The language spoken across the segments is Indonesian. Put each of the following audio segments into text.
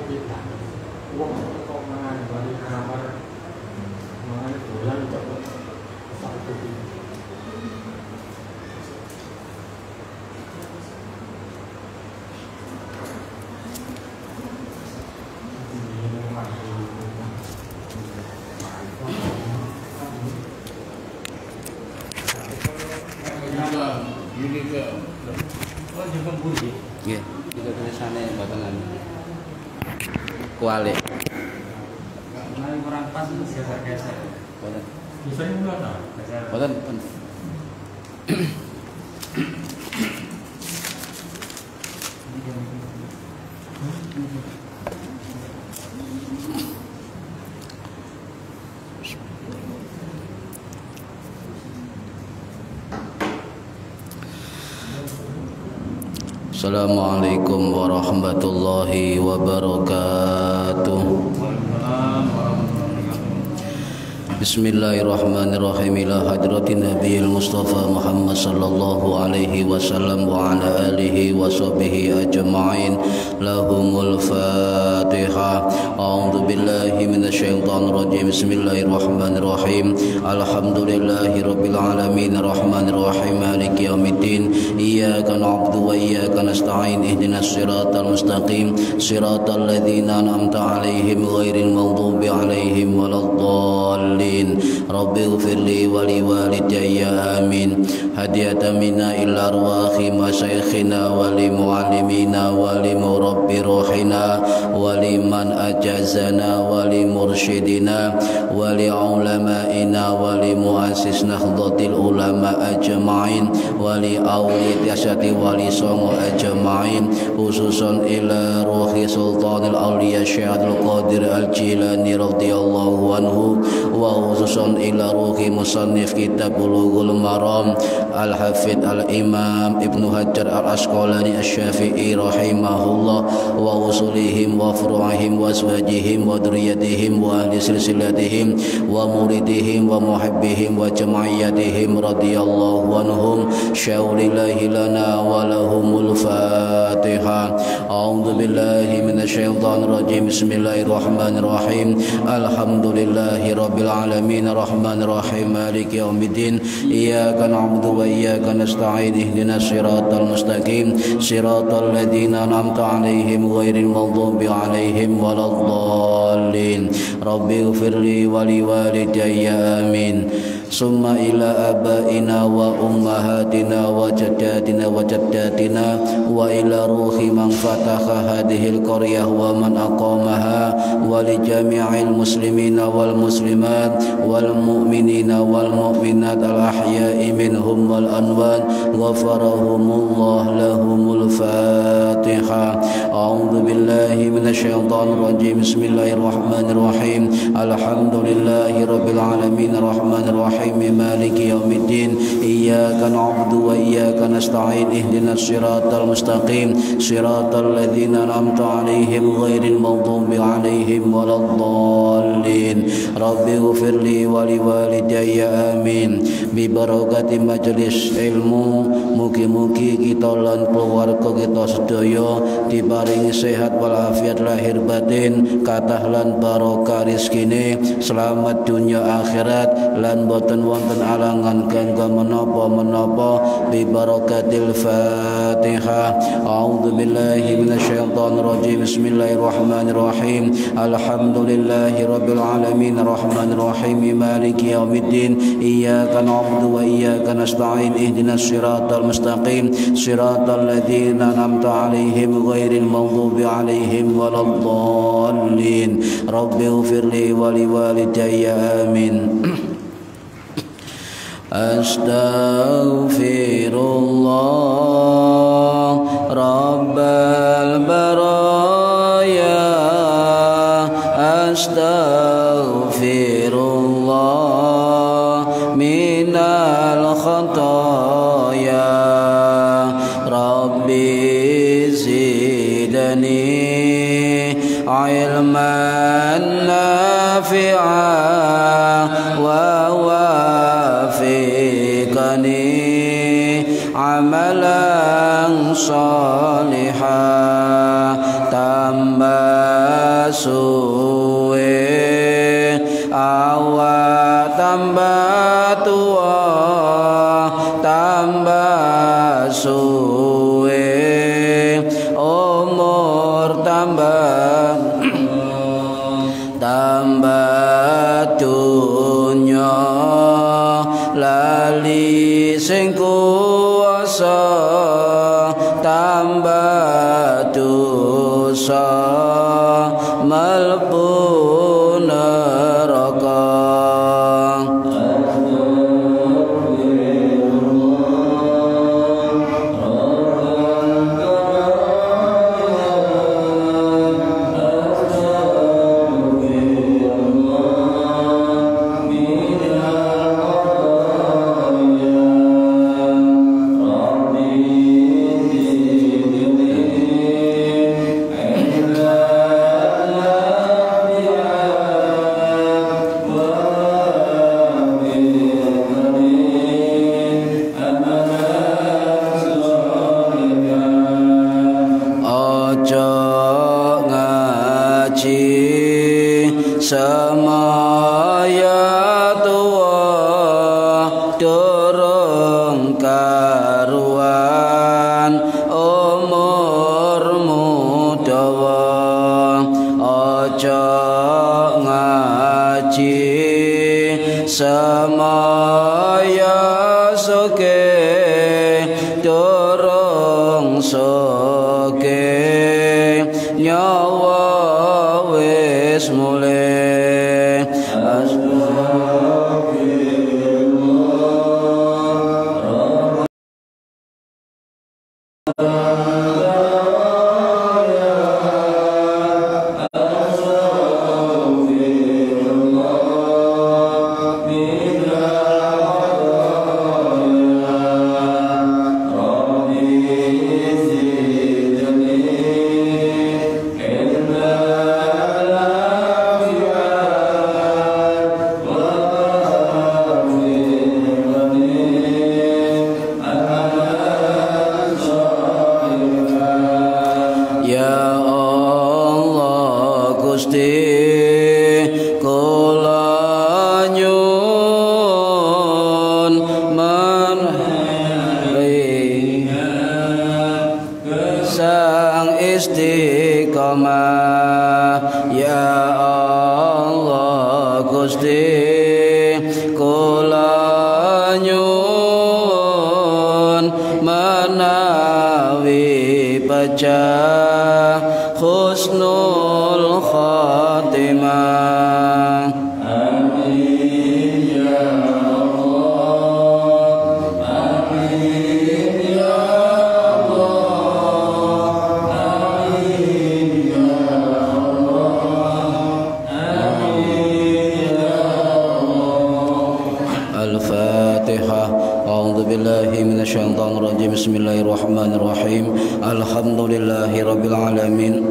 kita uang kok mangan balik kamar mangan bulan cepet satu ini Iya, juga tulisannya batangan kuali. Mulai kurang pas itu geser-geser. Boten. bisa enggak nah Boten. Assalamualaikum warahmatullahi wabarakatuh. Bismillahirrahmanirrahim. Ila hadratin Nabiyil Mustafa Muhammad sallallahu alaihi wasallam wa ala alihi wa sahbihi ajma'in. Lahumul Fatihah. A'udzu billahi minasyaitonir rajim. Bismillahirrahmanirrahim. Alhamdulillahi rabbil alamin arrahmanir rahim maliki yaumiddin. Iyyaka na'budu wa iyyaka nasta'in. Ihdinas siratal mustaqim. Siratal ladzina an'amta 'alaihim ghairil maghdubi 'alaihim waladdallin. Rabbi ighfirli wa liwalidayya amin. Hadiyatan minna ila arwahi masyayikhina wa li muallimina wa li murabbi ruhina wa liman ajazana wa li mursyidina wa li ulamaina wa li muassis nahdlatil ulama ajma'in wa li awliyati asyati wa li songo ajma'in, khususan ila ruhi sultanil awliya Syekh Abdul Qadir Al-Jilani radhiyallahu anhu wa khususan ila ruhi musannif kitab Bulughul Maram Al-Hafidh Al-Imam Ibnu Hajar Al-Asqalani Asy-Syafi'i rahimahullah wa usulihim wa furu'ihim wa azwajihim wa dzurriyyatihim wa ahli silsilatihim wa muridihim wa muhibbihim wa jamaiyatihim radhiyallahu anhum. Syaulillahi lana wa lahumul Fatihah. A'udzu billahi minasyaitonir rajim. Bismillahirrahmanirrahim. Alhamdulillahi rabbil alamin arrahmanir rahim maliki yaumiddin. Iyyaka na'budu wa iyyaka nasta'in. Ihdinas siratal mustaqim. Siratal ladzina an'amta 'alaihim ghairil maghdubi 'alaihim waladdallin. Rabbi ighfirli wa liwalidayya amin. Summa ila abaina wa ummahatina wa jaddatina wa jaddatina wa ila ruhi man fataha hadhil qaryah wa man aqamaha wa li jami'il muslimina wal muslimat wal mu'minina wal mu'minat al ahya'i minhum wal anwan ghafarahumullah lahumul Fatihah. A'udzu billahi minasyaitonir rajim. Bismillahirrahmanirrahim. Alhamdulillahi rabbil alamin arrahmanir rahim maliki yaumiddin. Iyyaka na'budu wa iyyaka nasta'in. Ihdinas siratal mustaqim. Siratal ladzina an'amta 'alaihim ghairil maghdubi 'alaihim waladdallin. Rabbi ighfirli wa liwalidayya amin. Bi barakati majelis ilmu, mugi-mugi kita lan keluarga kita sedaya diparingi sehat walafiat lahir batin, kathah lan barokah rezekine, selamat dunya akhirat lan boten wonten alangan kangge menapa-menapa bi barakatil Fatihah. A'udzu billahi minasyaitonir rajim. Bismillahirrahmanirrahim. Alhamdulillahi rabbil alamin arrahmanir rahim maliki yaumiddin. Iyyaka na'budu wa iyyaka nasta'in. Ihdinas siratal mustaqim. Siratal ladzina an'amta 'alaihim ghairil maghdubi 'alaihim waladdallin. Rabbi ighfirli wa liwalidayya amin. Astaghfirullah Rabbal baraya. Astaghfirullah minal khataya. Rabbi zidni ilman nafi'a wa amalan salihah. Tambah suwe awak tambah tua tambah suwe umur tambah dunya lali sing kuasa tambah dosa mlebu neraka. Semaya tua durung karuan umurmu dawa aja ngaji semaya soge durung soge nyawa wis mulai istiqamah ya Allah Gusti kula nyuwun menawi pecah husnul khatimah. Amin ya Allah, amin ya Allah, amin ya Allah, amin ya Allah. Al-Fatihah. A'udzu billahi minasyaitonir rajim. Bismillahirrahmanirrahim. Alhamdulillahi rabbil alamin.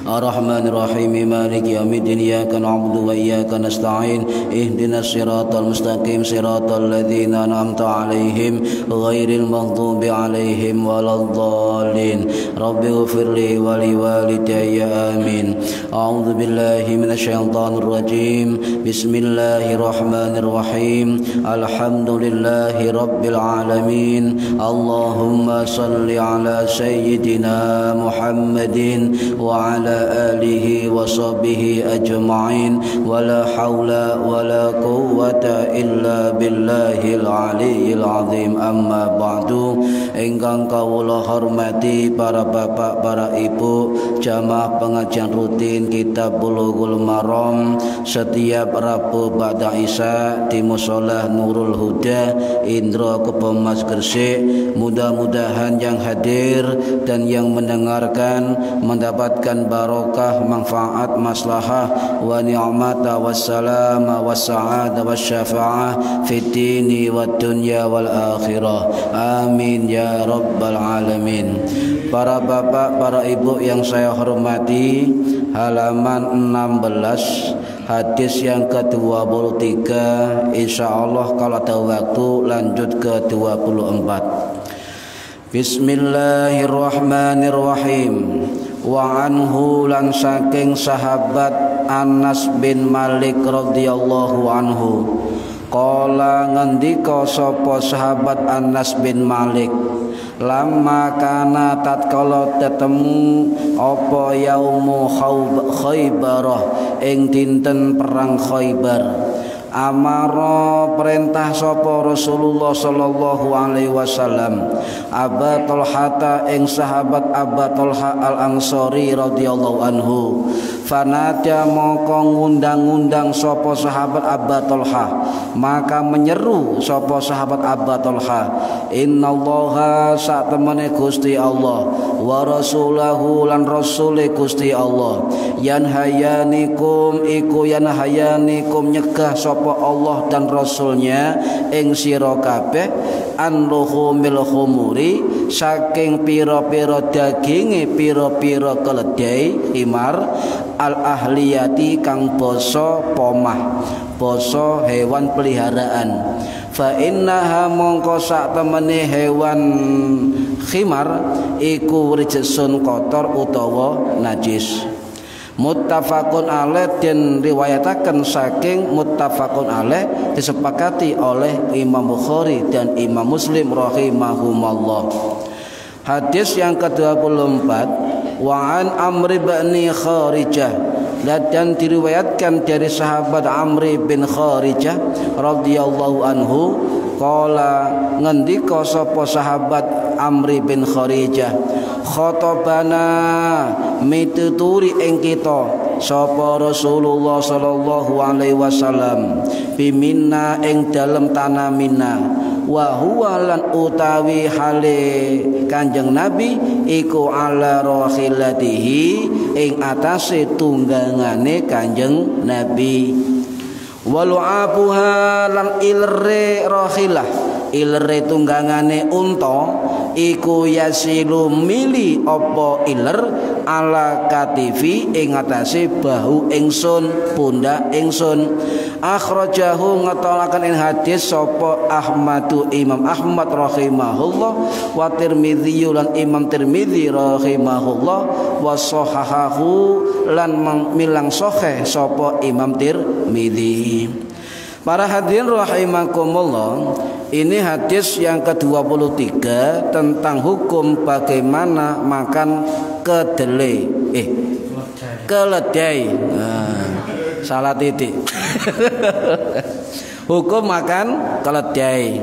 Ar-Rahman Ar-Rahim Maliki Yawmiddin Iyyaka na'budu wa iyyaka nasta'in Ihdinas siratal mustaqim siratal ladzina an'amta 'alaihim ghairil maghdubi 'alaihim waladdallin. Rabbi ighfirli wa liwalidayya amin. A'udzu billahi minasyaitonir rajim. Bismillahirrahmanirrahim. Alhamdulillahi rabbil alamin. Allahumma salli ala sayyidina Muhammadin wa ala alihi wa sahbihi ajma'in wa la hawla wa la quwwata illa billahil aliyyil azim. Amma ba'du. Ingkang kawula hormati para bapak, para ibu, jamaah pengajian rutin Kitab Bulughul Maram setiap Rabu ba'da Isya di Musholah Nurul Huda Indro Kepomas Gresik. Mudah-mudahan yang hadir dan yang mendengarkan mendapatkan barokah, manfaat, maslahah wa ni'mata wassalama wassa'ada wasyafa'ah fid dini wad dunya wal akhirah. Amin ya rabbal alamin. Para bapak, para ibu yang saya hormati, halaman 16 hadis yang ke-23, insyaallah kalau ada waktu lanjut ke 24. Bismillahirrahmanirrahim. wa anhu lan saking sahabat Anas bin Malik radhiyallahu anhu qala ngendika sapa sahabat Anas bin Malik lamma kana tatkala tetemu apa yaumu Khaybarah ing dinten perang Khaybar amara perintah sapa Rasulullah sallallahu alaihi wasallam Aba Talha ing sahabat Aba Talha Al-Ansari radhiyallahu anhu fanada mongko ngundang-undang sapa sahabat Aba Talha maka menyeru sapa sahabat Aba Talha innallaha sak temene Gusti Allah wa rasulahu lan rasule Gusti Allah yanhayanikum iku yanhayanikum nyegah sapa Allah dan Rasulnya ing sira kabeh an luhumil khumuri saking pira-pira daginge pira-pira keledai himar al ahliyati kang basa pomah basa hewan peliharaan fa innaha mongko sak temene hewan khimar iku rijsun kotor utawa najis muttafaqun alaih dan riwayataken saking muttafaqun alaih disepakati oleh Imam Bukhari dan Imam Muslim rahimahumallah. Hadis yang ke-24 wa an Amr bin Kharijah dan diriwayatkan dari sahabat Amr bin Kharijah radhiyallahu anhu qala ngendika sapa sahabat Amr bin Kharijah khotobana mituturi ing kita sapa Rasulullah sallallahu alaihi wasallam biminna ing dalem tanah Mina wa huwa lan utawi hale Kanjeng Nabi iku ala rahilatihi ing atase tunggangane Kanjeng Nabi walu'abuha lan ilre rahilah ilre tunggangane unta iku yasilu mili apa iler ala katifi ing atase bahu ingsun pundak ingsun akhrajahu ngetolaken ing hadis sapa Ahmadu Imam Ahmad rahimahullah wa Tirmidzi lan Imam Tirmidzi rahimahullah wa sahahahu lan milang sahih sapa Imam Tirmidzi. Para hadirin rahimakumullah, ini hadis yang ke-23 tentang hukum bagaimana makan kedelai keledai. Salah titik. Hukum makan keledai.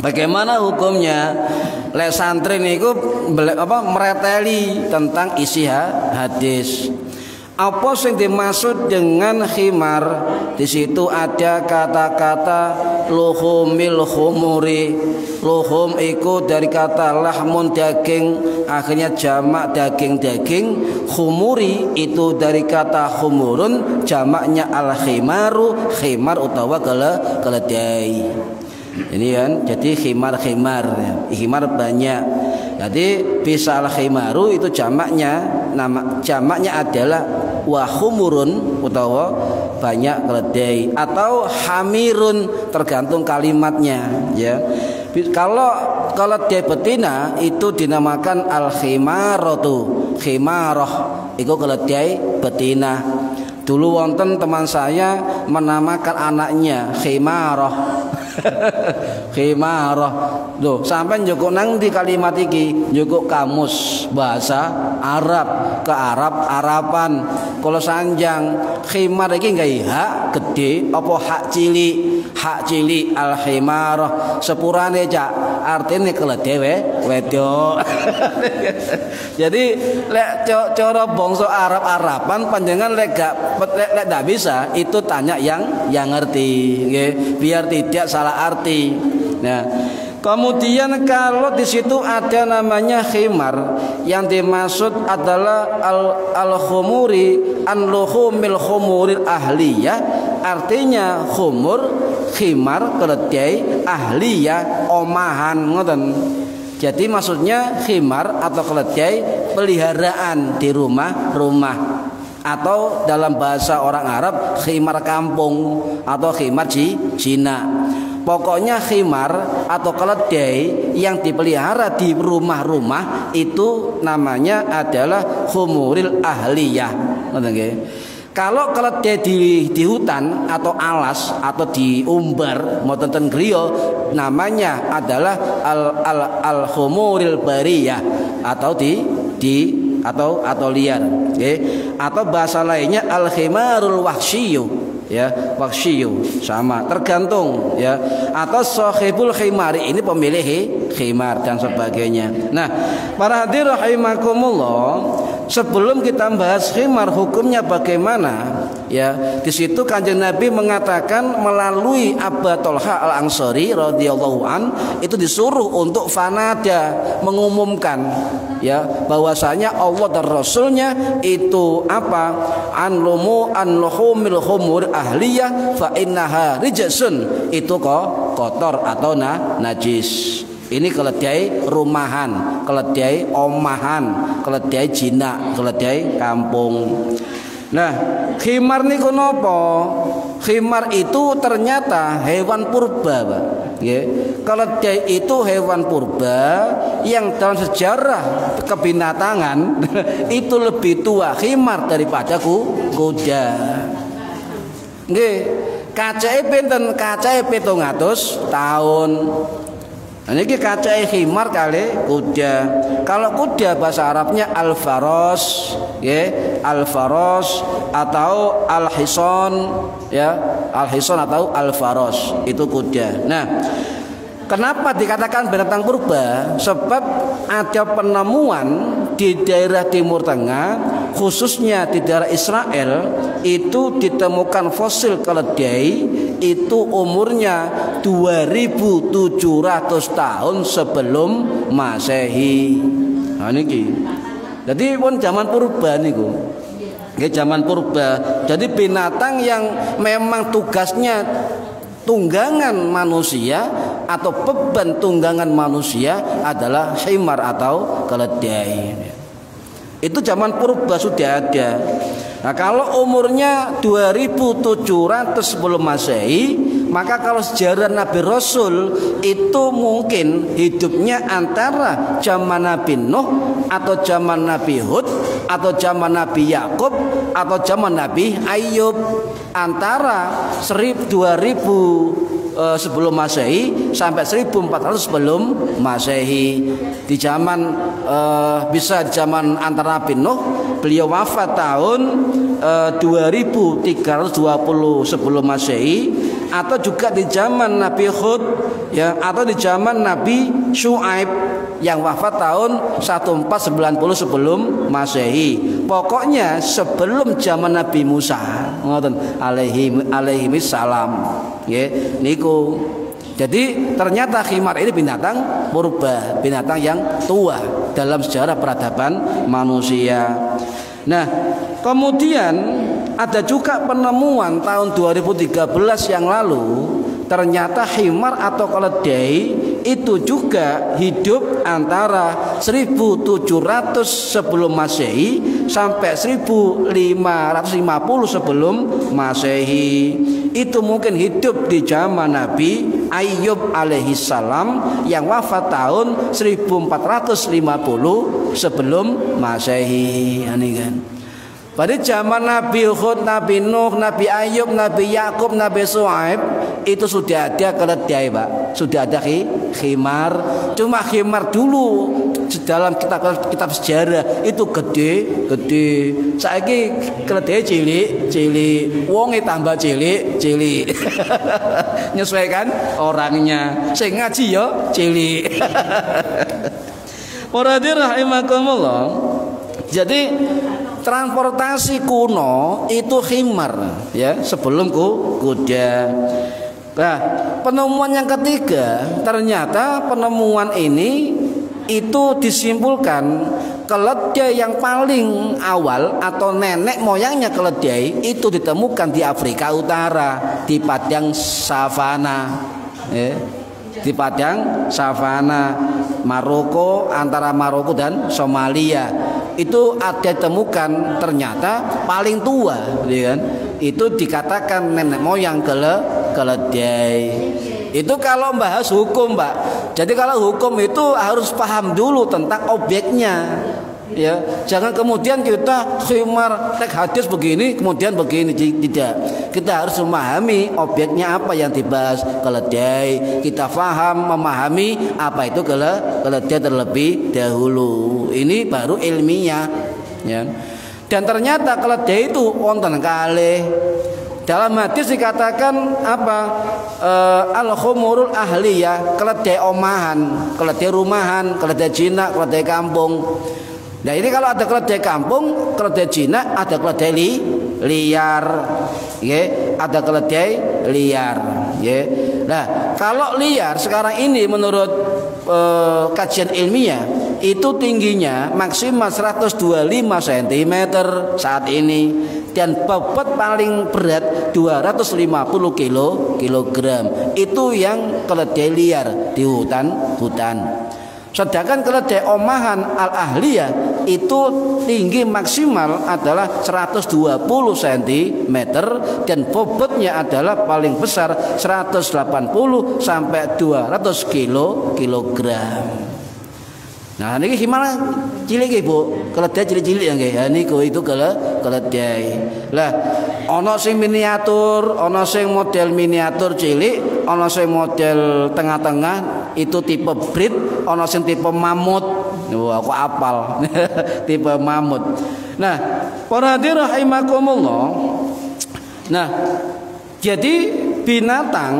Bagaimana hukumnya? Lek santri niku mereteli tentang isi hadis. Apa yang dimaksud dengan khimar? Di situ ada kata-kata luhumil khumuri. Luhum iku dari kata lahmun daging, akhirnya jamak daging-daging. Khumuri itu dari kata khumurun, jamaknya al khimaru, khimar utawa keledai. Ini kan, jadi khimar banyak. Jadi bisa al khimaru itu jamaknya, nama jamaknya adalah wa khumurun utawa banyak keledai atau hamirun tergantung kalimatnya ya. Kalau keledai betina itu dinamakan al khimaratu, khimarah itu keledai betina. Dulu wonten teman saya menamakan anaknya khimarah. Khimarah. Loh, sampai njukuk nang di kalimat iki, njukuk kamus bahasa Arab ke Arapan. Kalau sanjang khimar iki nggih hak gede apa hak cilik? Hak cilik al khimarah. Sepurane cak, artine keledai wedok. Jadi lek cara bangsa Arapan panjenengan lek gak bisa itu tanya yang ngerti nggih, biar tidak salah arti. Nah, kemudian kalau di situ ada namanya khimar, yang dimaksud adalah al-khumuri an luhumil khumuril ahliyah, artinya khumur khimar keledai ahliyah omahan ngoten. Jadi maksudnya khimar atau keledai peliharaan di rumah-rumah, atau dalam bahasa orang Arab khimar kampung atau khimar Cina. Pokoknya khimar atau keledai yang dipelihara di rumah-rumah itu namanya adalah khumuril ahliyah. Kalau keledai di hutan atau alas atau di umbar mau tenten griya namanya adalah al khumuril bariyah atau atau liar, atau bahasa lainnya al khimarul wahsyiyu. Ya, wakshiyu sama tergantung ya, atau sahibul khimari ini pemilik khimar dan sebagainya. Nah, para hadirin rahimakumullah, sebelum kita bahas khimar hukumnya bagaimana ya, di situ Kanjeng Nabi mengatakan melalui Abu Thalhah Al-Ansari radhiyallahu an itu disuruh untuk fanada mengumumkan ya bahwasanya Allah dan Rasulnya itu apa, anluhumil khumur ahliyah fa innaha rijsun, itu kotor atau najis. Ini keledai rumahan, keledai omahan, keledai jinak, keledai kampung. Nah, khimar niku napa? Khimar itu ternyata hewan purba, Pak. Ya. Keledai itu hewan purba yang dalam sejarah kebinatangan itu lebih tua khimar daripada kuda. Nggih, kacake pinten? Kacake 700 tahun. Nah, ini kacake khimar kali kuda. Kalau kuda bahasa Arabnya al-faros, ya, al-faros atau al-hison, ya, al-hison atau al-faros itu kuda. Nah, kenapa dikatakan binatang purba? Sebab ada penemuan di daerah Timur Tengah, khususnya di daerah Israel, itu ditemukan fosil keledai itu umurnya 2700 tahun sebelum Masehi. Nah niki. Jadi pun zaman purba niku. Nggih zaman purba. Jadi binatang yang memang tugasnya tunggangan manusia atau beban tunggangan manusia adalah khimar atau keledai. Itu zaman purba sudah ada. Nah, kalau umurnya 2700 sebelum Masehi, maka kalau sejarah Nabi Rasul itu mungkin hidupnya antara zaman Nabi Nuh atau zaman Nabi Hud atau zaman Nabi Yakub atau zaman Nabi Ayub, antara 2000 sebelum Masehi sampai 1400 sebelum Masehi. Di zaman bisa di zaman antara Nabi Nuh, beliau wafat tahun 2320 sebelum Masehi, atau juga di zaman Nabi Hud ya, atau di zaman Nabi Syuaib yang wafat tahun 1490 sebelum Masehi. Pokoknya sebelum zaman Nabi Musa ngoten alaihi salam nggih niku. Jadi ternyata khimar ini binatang purba, binatang yang tua dalam sejarah peradaban manusia. Nah, kemudian ada juga penemuan tahun 2013 yang lalu, ternyata khimar atau keledai itu juga hidup antara 1700 sebelum Masehi sampai 1550 sebelum Masehi. Itu mungkin hidup di zaman Nabi Ayub alaihi salam yang wafat tahun 1450 sebelum Masehi. Ini kan. Pada zaman Nabi Hud, Nabi Nuh, Nabi Ayub, Nabi Yakub, Nabi Syuaib itu sudah ada keledai, Pak. Sudah ada khimar. Cuma khimar dulu dalam kitab sejarah itu gede. Saiki keledai cilik, wonge tambah cilik. Menyesuaikan orangnya. Sing ngaji ya cilik. Para hadirin rahimakumullah. Jadi transportasi kuno itu khimar ya, sebelum kuda. Nah, penemuan yang ketiga, ternyata penemuan ini itu disimpulkan keledai yang paling awal atau nenek moyangnya keledai itu ditemukan di Afrika Utara, di padang savana ya. Di padang savana Maroko, antara Maroko dan Somalia itu ada temukan ternyata paling tua, ya kan? Itu dikatakan nenek moyang keledai. Itu kalau bahas hukum, Pak. Jadi kalau hukum itu harus paham dulu tentang objeknya. Ya, jangan kemudian kita khimar teks hadis begini kemudian begini, tidak. Kita harus memahami objeknya apa yang dibahas, keledai. Kita paham memahami apa itu keledai terlebih dahulu. Ini baru ilmiah, ya. Dan ternyata keledai itu wonten kalih. Dalam hadis dikatakan apa? Al-khumurul ahliyah, keledai omahan, keledai rumahan, keledai jinak, keledai kampung. Nah ini kalau ada keledai kampung, keledai jinak, ada keledai liar, ya, ada keledai liar, ya. Nah kalau liar sekarang ini menurut kajian ilmiah itu tingginya maksimal 125 cm saat ini, dan bobot paling berat 250 kilogram. Itu yang keledai liar di hutan. Sedangkan keledai omahan al-ahliyah itu tinggi maksimal adalah 120 cm dan bobotnya adalah paling besar 180 sampai 200 kilogram. Nah ini gimana cilik Bu, keledai cilik-cilik ya nggih. Ya niku itu keledai. Lah ana sing miniatur, ana sing model miniatur cilik, ana sing model tengah-tengah itu tipe breed, ana sing tipe mamut. Wah, aku apal. Tipe mamut. Nah, para hadirin rahimakumullah. Nah, jadi binatang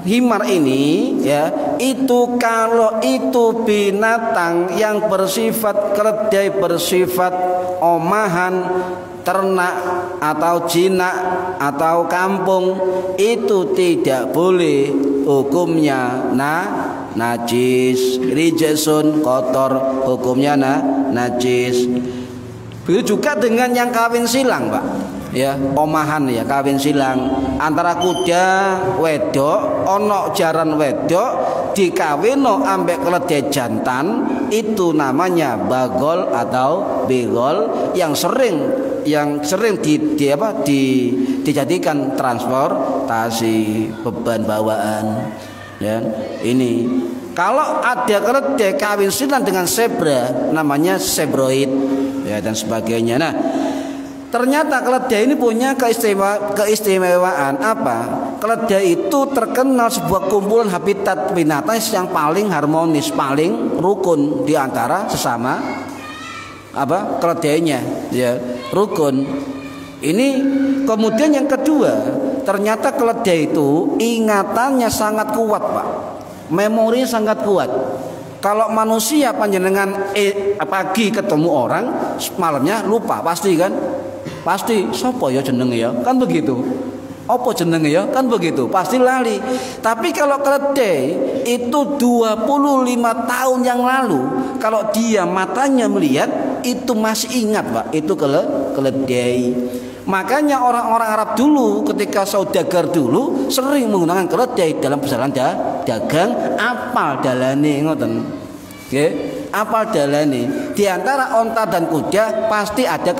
himar ini ya, itu kalau itu binatang yang bersifat keledai, bersifat omahan, ternak atau jinak atau kampung, itu tidak boleh hukumnya najis, rijasun, kotor, hukumnya najis. Begitu juga dengan yang kawin silang, Pak. Ya, omahan ya, kawin silang antara kuda wedok, ono jaran wedok dikawino ambek keledai jantan, itu namanya bagol atau begol yang sering dijadikan transportasi beban bawaan. Ya, ini kalau ada keledai kawin silang dengan zebra namanya zebroid ya, dan sebagainya. Nah, ternyata keledai ini punya keistimewaan apa? Keledai itu terkenal sebuah kumpulan habitat binatang yang paling harmonis, paling rukun di antara sesama apa? Keledainya, ya, rukun. Ini kemudian yang kedua, ternyata keledai itu ingatannya sangat kuat, Pak. Memori sangat kuat. Kalau manusia panjenengan pagi ketemu orang, malamnya lupa pasti kan? Pasti sopo ya jenenge ya, kan begitu. Apa jenenge ya, kan begitu. Pasti lali. Tapi kalau keledai itu 25 tahun yang lalu, kalau dia matanya melihat itu masih ingat, Pak. Itu keledai. Makanya orang-orang Arab dulu ketika saudagar dulu sering menggunakan keledai dalam perjalanan dagang, apal dalane ngoten. Nggih, apal dalane. Di antara onta dan kuda pasti ada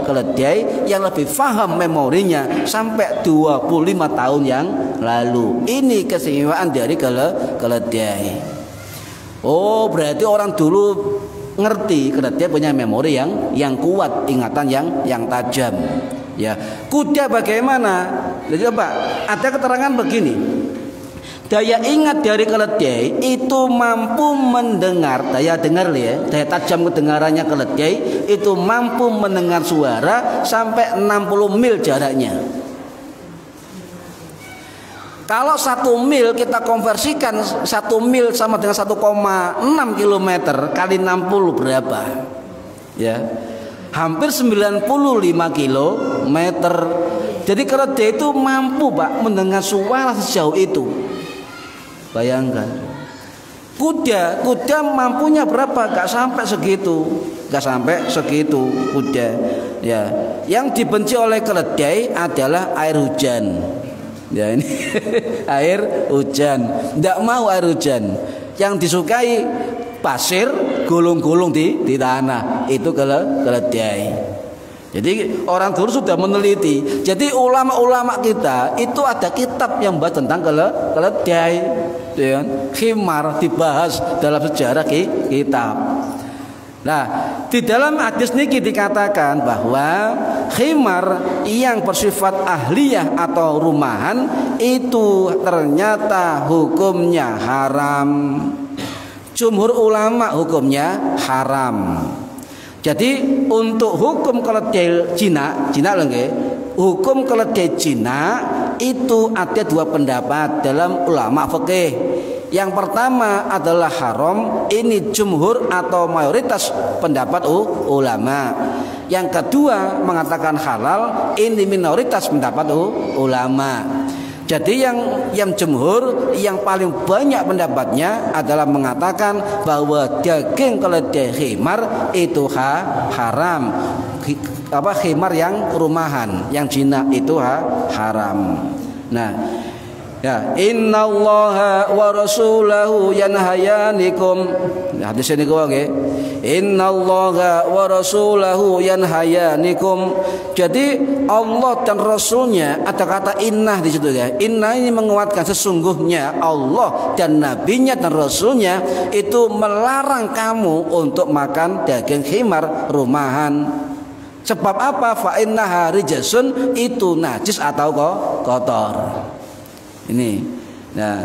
keledai yang lebih paham memorinya sampai 25 tahun yang lalu. Ini keistimewaan dari keledai. Oh, berarti orang dulu ngerti keledai punya memori yang kuat, ingatan yang tajam. Ya, kuda bagaimana? Jadi Pak, ada keterangan begini. Daya ingat dari keledai itu mampu mendengar, daya dengar ya, daya tajam kedengarannya keledai itu mampu mendengar suara sampai 60 mil jaraknya. Kalau 1 mil kita konversikan 1 mil sama dengan 1,6 km kali 60 berapa? Ya. Hampir 95 km. Jadi keledai itu mampu, Pak, mendengar suara sejauh itu. Bayangkan. Kuda mampunya berapa? Gak sampai segitu kuda. Ya, yang dibenci oleh keledai adalah air hujan. Ya ini air hujan. Tidak mau air hujan. Yang disukai pasir, gulung-gulung di tanah. Itu keledai. Jadi orang dulu sudah meneliti. Jadi ulama-ulama kita itu ada kitab yang bahas tentang keledai, ya, khimar dibahas dalam sejarah kitab. Nah, di dalam hadis ini dikatakan bahwa khimar yang bersifat ahliyah atau rumahan itu ternyata hukumnya haram. Jumhur ulama hukumnya haram. Jadi untuk hukum keledai Cina loh nggih. Hukum keledai Cina itu ada dua pendapat dalam ulama fikih. Yang pertama adalah haram, ini jumhur atau mayoritas pendapat ulama. Yang kedua mengatakan halal, ini minoritas pendapat ulama. Jadi yang jumhur yang paling banyak pendapatnya adalah mengatakan bahwa daging keledai khimar itu haram. Khimar yang rumahan, yang Cina itu haram. Nah, ya, innallaha wa rasulahu yanhayanikum. Hadis ini kok nggih. Innallaha wa rasulahu yanhayanikum. Jadi Allah dan Rasulnya, ada kata innah di situ ya. Innah ini menguatkan sesungguhnya Allah dan nabinya dan Rasulnya itu melarang kamu untuk makan daging khimar rumahan. Sebab apa? Fa innaha rijasun, itu najis atau kotor. Ini. Nah,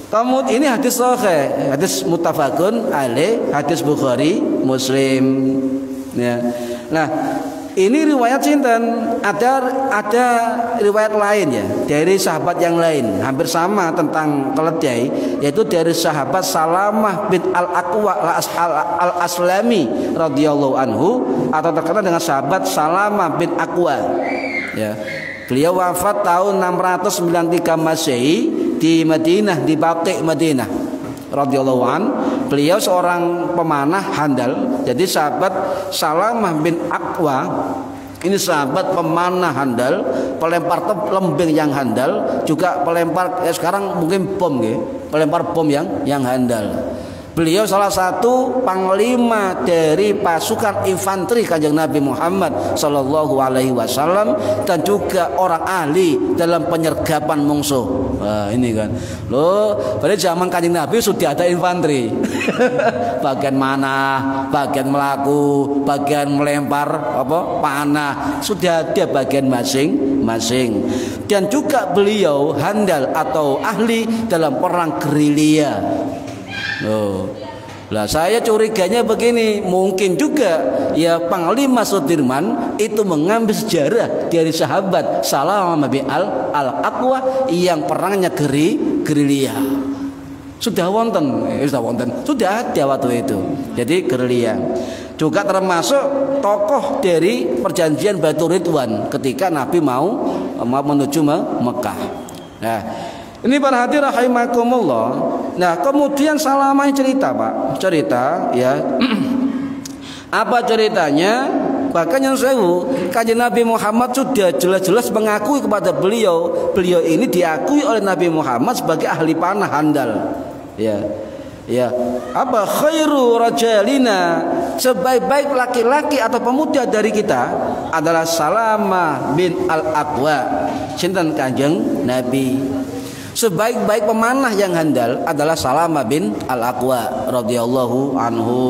kemudian ini hadis sahih, hadis muttafaqun alaih, hadis Bukhari, Muslim. Ya. Nah, ini riwayat sinten? Ada riwayat lain ya, dari sahabat yang lain, hampir sama tentang keledai, yaitu dari sahabat Salamah bin Al-Aqwa Al-Aslami radhiyallahu anhu, atau terkenal dengan sahabat Salamah bin Aqwa. Ya. Beliau wafat tahun 693 Masehi di Madinah, di Baqi Madinah radhiyallahu an. Beliau seorang pemanah handal. Jadi sahabat Salamah bin Aqwa ini sahabat pemanah handal, pelempar lembing yang handal, juga pelempar sekarang mungkin bom ya, pelempar bom yang handal. Beliau salah satu panglima dari pasukan infanteri Kanjeng Nabi Muhammad sallallahu alaihi wasallam, dan juga orang ahli dalam penyergapan musuh. Wah, ini kan. Loh, pada zaman Kanjeng Nabi sudah ada infanteri. Bagian mana, bagian melaku, bagian melempar panah, sudah ada bagian masing-masing. Dan juga beliau handal atau ahli dalam perang gerilya. Loh, lah saya curiganya begini, mungkin juga ya Panglima Sudirman itu mengambil sejarah dari sahabat Salamah bin Al-Aqwa yang perangnya gerilya. Sudah ada waktu itu. Jadi gerilya. Juga termasuk tokoh dari perjanjian Baitur Ridwan ketika Nabi mau menuju Mekah. Nah, ini para hadirin rahimakumullah. Nah, kemudian Salamah cerita, Pak. Cerita ya. Apa ceritanya? Bahkan yang sewu, Kanjeng Nabi Muhammad sudah jelas-jelas mengakui kepada beliau. Beliau ini diakui oleh Nabi Muhammad sebagai ahli panah handal. Ya. Ya, apa khairu rajalina, sebaik-baik laki-laki atau pemuda dari kita adalah Salamah bin Al-Aqwa, sinten Kanjeng Nabi. Sebaik-baik pemanah yang handal adalah Salamah bin Al-Aqwa radhiyallahu anhu.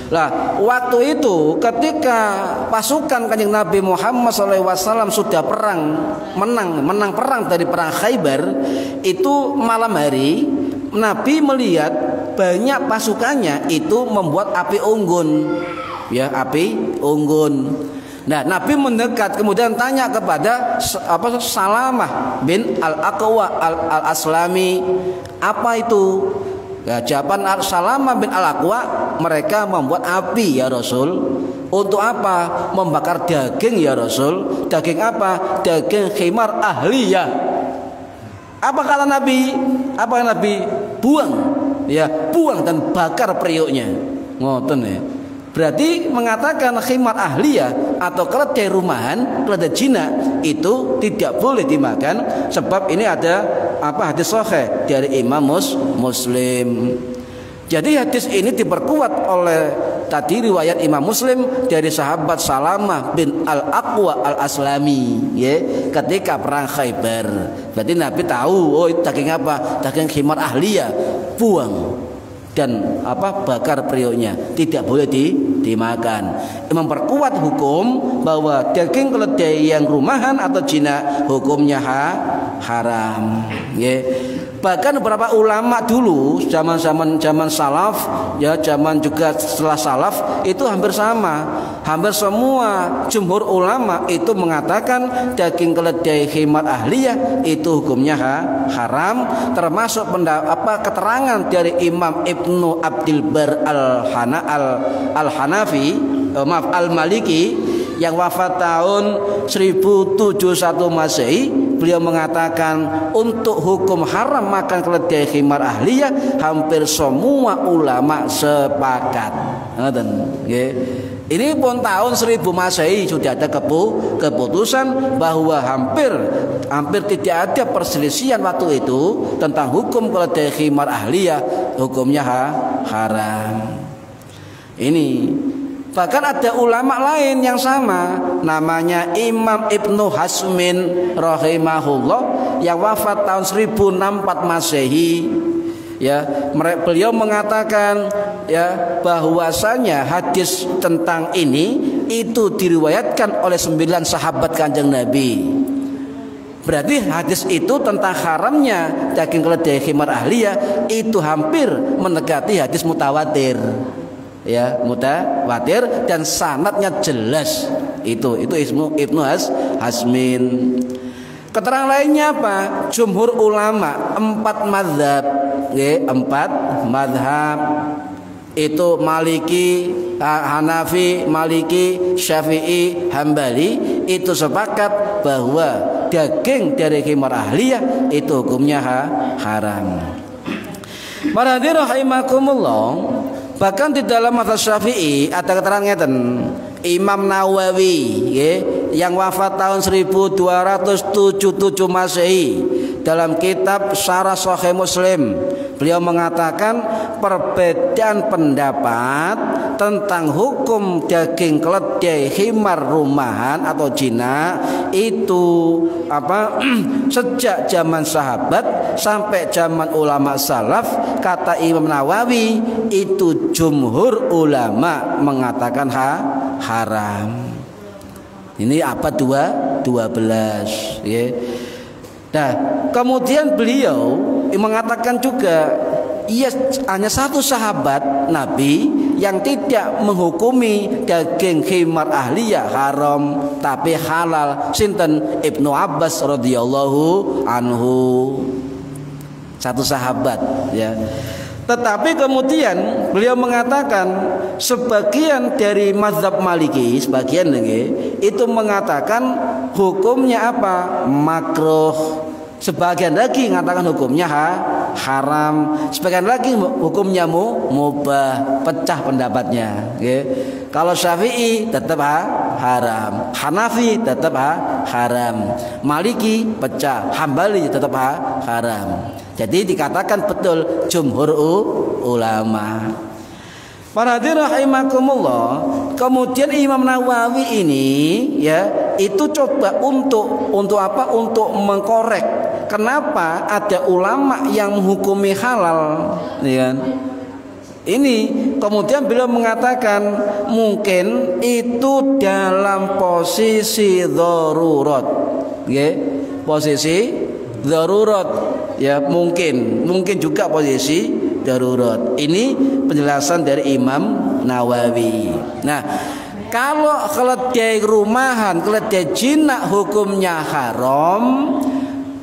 Lah, waktu itu ketika pasukan Kanjeng Nabi Muhammad SAW sudah menang perang dari perang Khaybar, itu malam hari Nabi melihat banyak pasukannya itu membuat api unggun. Ya, api unggun. Nah, Nabi mendekat kemudian tanya kepada Salamah bin Al-Aqwa Al-Aslami, apa itu? Ya, jawaban Salamah bin Al-Aqwa, mereka membuat api ya Rasul. Untuk apa? Membakar daging ya Rasul. Daging apa? Daging khimar ahliyah. Apa kata Nabi? Apa Nabi? Buang. Ya, buang dan bakar periuknya. Ngoten ya. Berarti mengatakan khimar ahliyah atau keledai rumahan, keledai Cina itu tidak boleh dimakan, sebab ini ada hadis sahih dari Imam Muslim. Jadi hadis ini diperkuat oleh tadi riwayat Imam Muslim dari sahabat Salamah bin Al-Aqwa Al-Aslami, ya, ketika perang Khaybar. Berarti Nabi tahu, oh itu daging apa? Daging khimar ahliyah, buang dan bakar periuknya, tidak boleh dimakan. Memperkuat hukum bahwa daging keledai yang rumahan atau jinak hukumnya haram, ya. Bahkan beberapa ulama dulu zaman salaf, ya, zaman juga setelah salaf itu hampir sama. Hampir semua jumhur ulama itu mengatakan daging keledai khimar ahliyah itu hukumnya haram, termasuk keterangan dari Imam Ibnu Abdul Bar Al-Maliki yang wafat tahun 1071 Masehi. Beliau mengatakan untuk hukum haram makan keledai khimar ahliyah hampir semua ulama sepakat. Ini pun tahun 1000 Masehi sudah ada keputusan bahwa hampir tidak ada perselisihan waktu itu tentang hukum keledai khimar ahliyah hukumnya haram. Ini bahkan ada ulama lain yang sama, namanya Imam Ibnu Hazmin rahimahullah yang wafat tahun 1064 Masehi. Ya, beliau mengatakan, ya, bahwasanya hadis tentang ini itu diriwayatkan oleh 9 sahabat Kanjeng Nabi. Berarti hadis itu tentang haramnya daging keledai khimar ahliyah itu hampir mendekati hadis mutawatir. Ya, mutawatir dan sanadnya jelas. Itu Ibnu Hazmin. Keterangan lainnya apa? Jumhur ulama 4 mazhab, ya, 4 mazhab itu Maliki, Hanafi, Maliki, Syafi'i, Hambali itu sepakat bahwa daging dari khimar ahliyah itu hukumnya haram. Para hadirin rahimakumullah, bahkan di dalam mazhab Syafi'i ada keterangan Imam Nawawi, ya, yang wafat tahun 1277 Masehi dalam kitab Syarah Sahih Muslim, beliau mengatakan perbedaan pendapat tentang hukum daging keledai khimar rumahan atau jinak itu sejak zaman sahabat sampai zaman ulama salaf. Kata Imam Nawawi itu jumhur ulama mengatakan haram. Ini 12, ya. Nah, kemudian beliau mengatakan juga hanya satu sahabat Nabi yang tidak menghukumi daging khimar ahliyah haram tapi halal, sinten? Ibnu Abbas radhiyallahu anhu. Satu sahabat, ya. Tetapi kemudian beliau mengatakan sebagian dari mazhab Maliki, sebagian itu mengatakan hukumnya apa? Makruh. Sebagian lagi mengatakan hukumnya haram. Sebagian lagi hukumnya mubah. Pecah pendapatnya. Kalau Syafi'i tetap haram, Hanafi tetap haram, Maliki pecah, Hambali tetap haram. Jadi dikatakan betul jumhur ulama. Para hadirin rahimakumullah, kemudian Imam Nawawi ini, ya, itu coba untuk apa? Untuk mengkorek kenapa ada ulama yang menghukumi halal, ya. Ini kemudian beliau mengatakan mungkin itu dalam posisi darurat, ya, posisi darurat, ya, mungkin juga posisi darurat. Ini penjelasan dari Imam Nawawi. Nah, kalau keledai rumahan, keledai jinak hukumnya haram,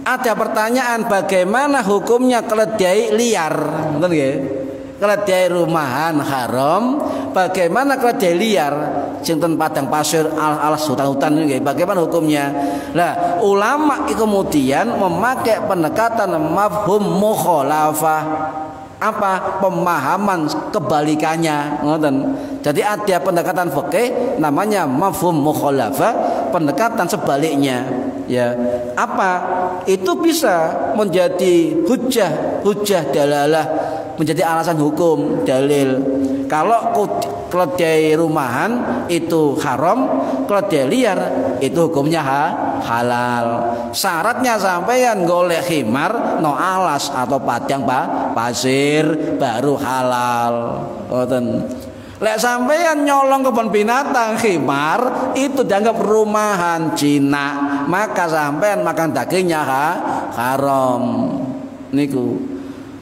ada pertanyaan bagaimana hukumnya keledai liar? Betul nggih? Keledai rumahan haram, bagaimana keledai liar sinten padang pasir alas hutan-hutan ini bagaimana hukumnya? Nah, ulama kemudian memakai pendekatan mafhum mukhalafah. Apa? Pemahaman kebalikannya, ngoten. Jadi ada pendekatan fikih namanya mafhum mukhalafah, pendekatan sebaliknya, ya. Apa? Itu bisa menjadi hujah dalalah, menjadi alasan hukum, dalil. Kalau keledai rumahan itu haram, keledai liar itu hukumnya halal. Syaratnya sampeyan golek khimar no alas atau padang pasir baru halal. Ngoten. Lek sampeyan nyolong kebun binatang khimar itu dianggap rumahan Cina, maka sampeyan makan dagingnya haram. Niku.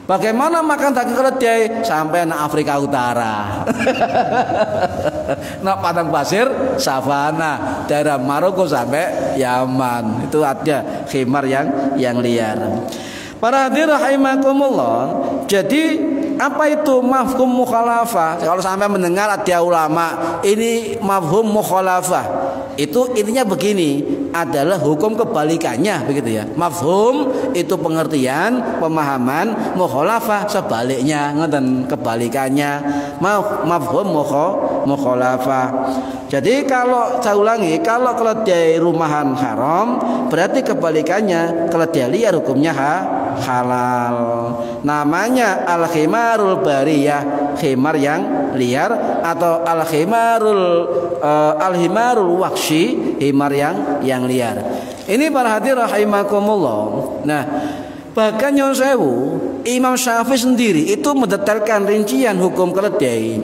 Bagaimana makan daging keledai sampai na Afrika Utara? Nak padang pasir savana daerah Maroko sampai Yaman. Itu ada khimar yang liar. Para hadirin rahimakumullah. Jadi apa itu mafhum mukhalafah? Kalau sampai mendengar ada ulama ini mafhum mukhalafah, itu intinya begini, adalah hukum kebalikannya begitu ya. Mafhum itu pengertian, pemahaman, mukhalafah sebaliknya, ngoten kebalikannya. Mafhum mukhalafah. Jadi kalau saya ulangi, kalau keledai rumahan haram, berarti kebalikannya keledai liar hukumnya halal. Namanya al-khimarul bariyah, khimar yang liar, atau al-himarul wakhshi, himar yang liar. Ini para hadirin rahimakumullah. Nah, bahkan nyon sewu Imam Syafi'i sendiri itu mendetailkan rincian hukum keledai.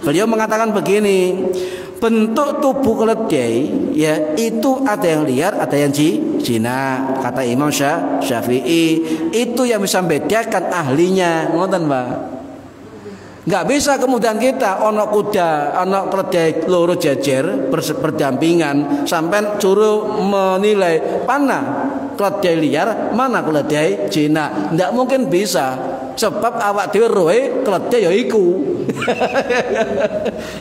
Beliau mengatakan begini, bentuk tubuh keledai ya itu ada yang liar, ada yang jina. Kata Imam Syafi'i itu yang bisa membedakan ahlinya, ngoten Pak. Nggak bisa kemudian kita ono kuda, ono keledai loro jejer berdampingan sampai suruh menilai mana keledai liar, mana keledai jina. Nggak mungkin bisa, sebab awak dhewe roe keledai ya iku.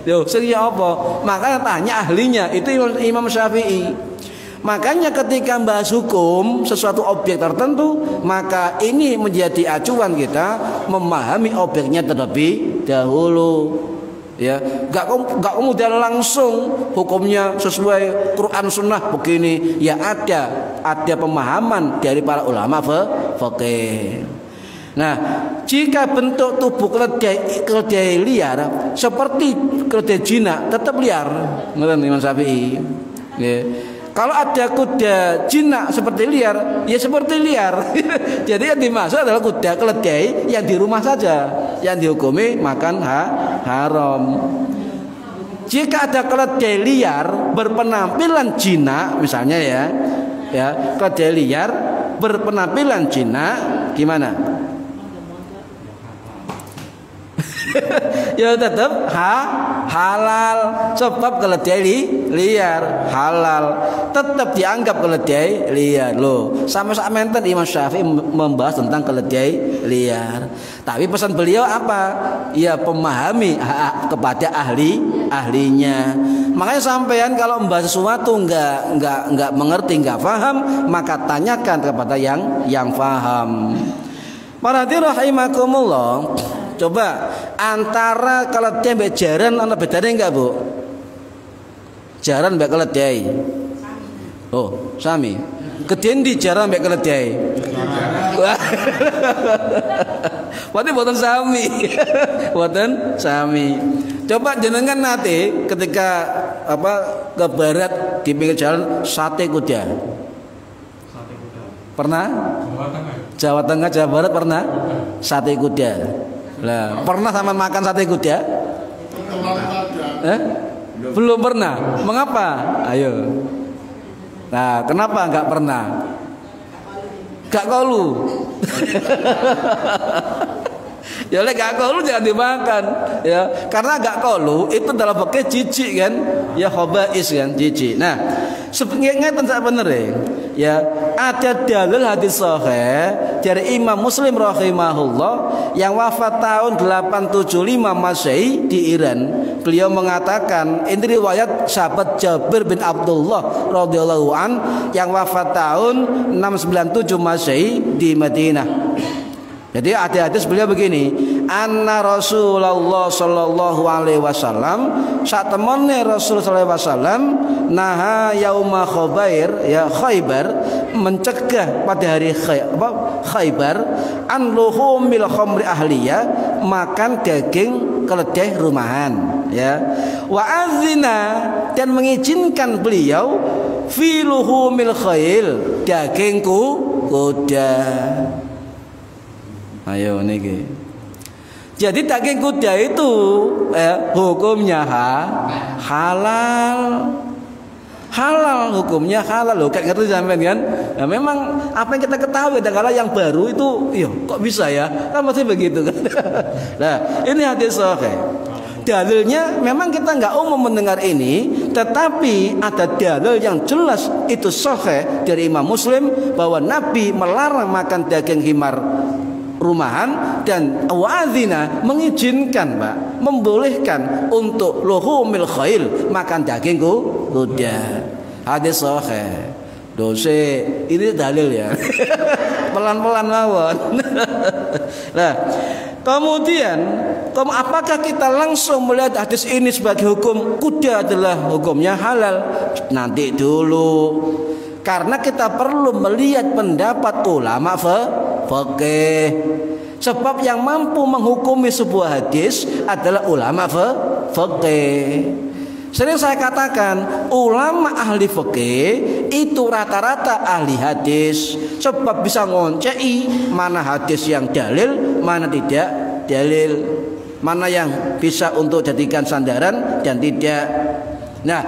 Yo, sing apa? Makanya tanya ahlinya, itu Imam Syafi'i. Makanya ketika membahas hukum sesuatu objek tertentu, maka ini menjadi acuan kita memahami objeknya terlebih dahulu. Ya, enggak kemudian langsung hukumnya sesuai Quran Sunnah begini. Ya ada pemahaman dari para ulama fikih. Nah, jika bentuk tubuh keledai liar seperti keledai jina tetap liar, menurut Imam Syafi'i. Ya. Kalau ada kuda jina seperti liar, ya seperti liar. Jadi yang dimaksud adalah kuda keledai yang di rumah saja, yang dihukumi makan haram. Jika ada keledai liar berpenampilan jina, misalnya ya keledai liar berpenampilan jina, gimana? Ya tetap halal, sebab keledai liar halal, tetap dianggap keledai liar loh. Sama-sama enten Imam Syafi'i membahas tentang keledai liar. Tapi pesan beliau apa? Ya pemahami kepada ahlinya. Makanya sampean kalau membahas sesuatu enggak mengerti, enggak paham, maka tanyakan kepada yang paham. Para hadirin rahimakumullah. Coba antara keledai mbek jaran ana bedane enggak, Bu? Jaran mbek keledai. Oh, sami. Gedhen di jaran mbek keledai. Berarti boten sami. Boten sami. Coba jenengan nate ketika ke barat di pinggir jalan sate kuda. Pernah? Jawa Tengah, Jawa Barat pernah? Sate kuda. Lah, pernah sama makan sate kuda? Belum pernah. Mengapa? Ayo. Nah, kenapa enggak pernah? Gak kolu. Ya oleh gak kolu jangan dimakan ya, karena gak kolu itu dalam pakai jijik kan, ya khabais kan, jijik. Nah, sebenarnya tak bener ya, ada dalil hadis sahih dari Imam Muslim rahimahullah yang wafat tahun 875 Masehi di Iran. Beliau mengatakan, ini riwayat sahabat Jabir bin Abdullah radhiyallahu an yang wafat tahun 697 Masehi di Madinah. Jadi ada hadis beliau begini, anna Rasulullah sallallahu alaihi wasallam, saat temane Rasul sallallahu alaihi wasallam naha yauma Khaybar, mencegah pada hari Khaybar an luhumil khamri ahliyah, makan daging keledai rumahan, ya. Wa azina, dan mengizinkan beliau fi luhumil khail, daging kuda. Ayo niki. Jadi daging kuda itu hukumnya halal. Halal hukumnya halal loh, kayak ngerti sampean kan? Nah, memang apa yang kita ketahui kadang-kadang yang baru itu, iya kok bisa ya? Kan masih begitu kan? Nah, ini hadis sahih. Dalilnya memang kita nggak umum mendengar ini, tetapi ada dalil yang jelas itu sahih dari Imam Muslim bahwa Nabi melarang makan daging himar rumahan, dan wa'adzina mengizinkan, Pak, membolehkan untuk luhumil khail, makan daging kuda. Hadis sahih. Dose ini dalil ya. Pelan-pelan mawon. Nah, kemudian apakah kita langsung melihat hadis ini sebagai hukum kuda adalah hukumnya halal? Nanti dulu. Karena kita perlu melihat pendapat ulama fikih. Sebab yang mampu menghukumi sebuah hadis adalah ulama fikih. Sering saya katakan, ulama ahli fikih itu rata-rata ahli hadis. Sebab bisa ngoncei mana hadis yang dalil, mana tidak dalil, mana yang bisa untuk jadikan sandaran dan tidak. Nah,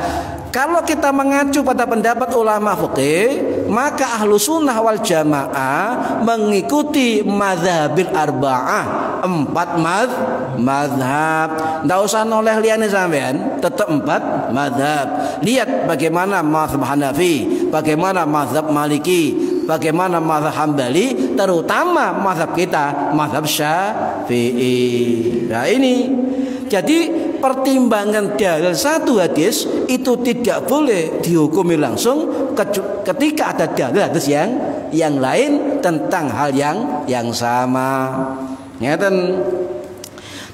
kalau kita mengacu pada pendapat ulama fikih, maka ahlu sunnah wal jamaah mengikuti mazhabil arba'ah, 4 mazhab. Nggak usah noleh liane sampean, tetap 4 mazhab. Lihat bagaimana mazhab Hanafi, bagaimana mazhab Maliki, bagaimana mazhab Hambali, terutama mazhab kita, mazhab Syafi'i. Nah ini, jadi pertimbangan dalil satu hadis itu tidak boleh dihukumi langsung ketika ada dalil hadis yang lain tentang hal yang sama.